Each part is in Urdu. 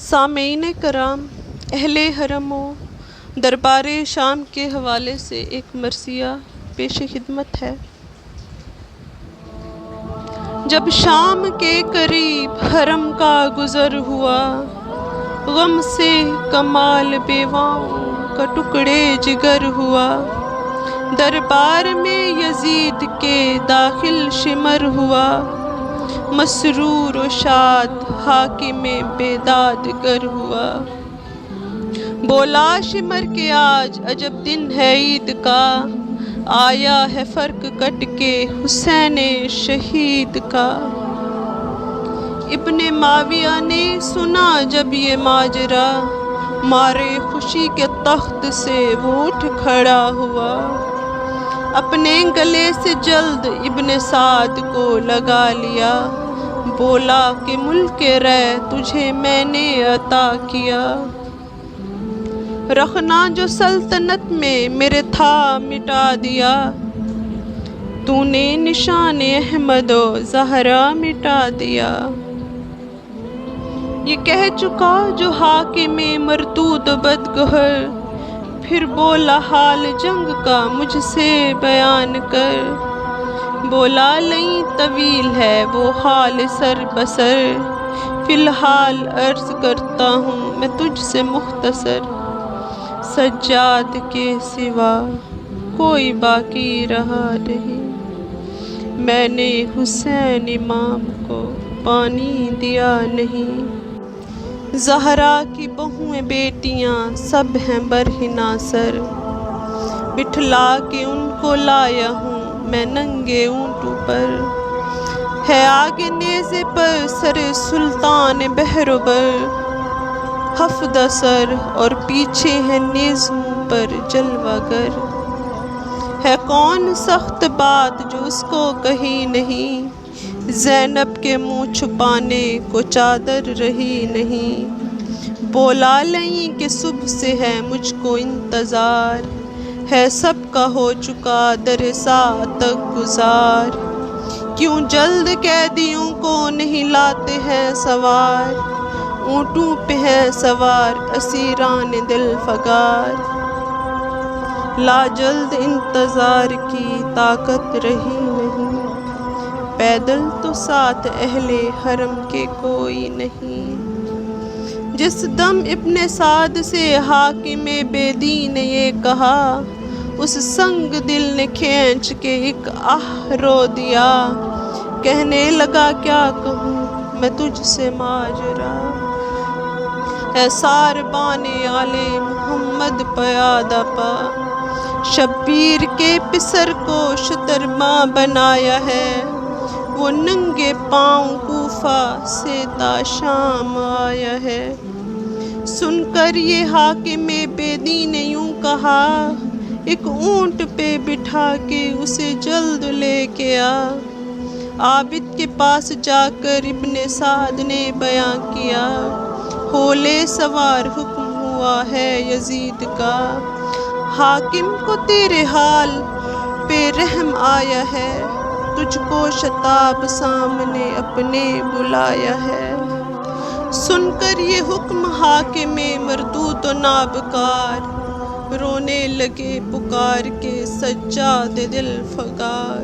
سامعین کرام، اہل حرم و دربار شام کے حوالے سے ایک مرثیہ پیش خدمت ہے۔ جب شام کے قریب حرم کا گزر ہوا، غم سے کمال بیواؤں کا ٹکڑے جگر ہوا۔ دربار میں یزید کے داخل شمر ہوا، مسرور و شاد حاکم بیداد گر ہوا۔ بولا شمر کہ آج عجب دن ہے عید کا، آیا ہے فرق کٹ کے حسین شہید کا۔ ابن معاویہ نے سنا جب یہ ماجرا، مارے خوشی کے تخت سے وہ اٹھ کھڑا ہوا۔ اپنے گلے سے جلد ابن سعد کو لگا لیا، بولا کہ ملک رے تجھے میں نے عطا کیا۔ رخنا جو سلطنت میں میرے تھا مٹا دیا، تو نے نشان احمد و زہرا مٹا دیا۔ یہ کہہ چکا جو حاکم مردود و بدگہر، پھر بولا حال جنگ کا مجھ سے بیان کر۔ بولا لئیں طویل ہے وہ حال سر بسر، فی الحال عرض کرتا ہوں میں تجھ سے مختصر۔ سجاد کے سوا کوئی باقی رہا نہیں، میں نے حسین امام کو پانی دیا نہیں۔ زہرا کی بہویں بیٹیاں سب ہیں برہنہ سر، بٹھلا کے ان کو لایا ہوں میں ننگے اونٹوں پر۔ ہے آگے نیزے پر سر سلطان بحر و بر، ہفدہ سر اور پیچھے ہے نیزوں پر جلوہ گر۔ ہے کون سخت بات جو اس کو کہی نہیں، زینب کے منہ چھپانے کو چادر رہی نہیں۔ بولا لئیں کہ صبح سے ہے مجھ کو انتظار، ہے سب کا ہو چکا در ساعت تک گزار۔ کیوں جلد قیدیوں کو نہیں لاتے ہیں سوار، اونٹوں پہ ہیں سوار اسیران دل فگار۔ لاجلد انتظار کی طاقت رہی نہیں، پیدل تو ساتھ اہل حرم کے کوئی نہیں۔ جس دم ابن سعد سے حاکم بے دین نے یہ کہا، اس سنگ دل نے کھینچ کے ایک آہ رو دیا۔ کہنے لگا کیا کہوں میں تجھ سے ماجرا، ہے ساربان آل محمد پیادہ پا۔ شبیر کے پسر کو شترماں بنایا ہے، وہ ننگے پاؤں کوفہ سے تا شام آیا ہے۔ سن کر یہ حاکم بے دین نے یوں کہا، ایک اونٹ پہ بٹھا کے اسے جلد لے کے آ۔ عابد کے پاس جا کر ابن سعد نے بیان کیا، ہولے سوار حکم ہوا ہے یزید کا۔ حاکم کو تیرے حال پہ رحم آیا ہے، تجھ کو شتاب سامنے اپنے بلایا ہے۔ سن کر یہ حکم حاکم مردود و نابکار، رونے لگے پکار کے سجاد دل فگار۔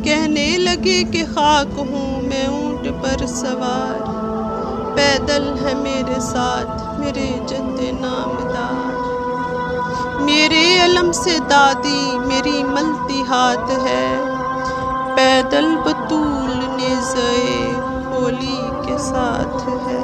کہنے لگے کہ خاک ہوں میں اونٹ پر سوار، پیدل ہے میرے ساتھ میرے جد نامدار۔ میرے علم سے دادی میری ملتی ہاتھ ہے، پیدل بطول نیزۂ ہولی کے ساتھ ہے۔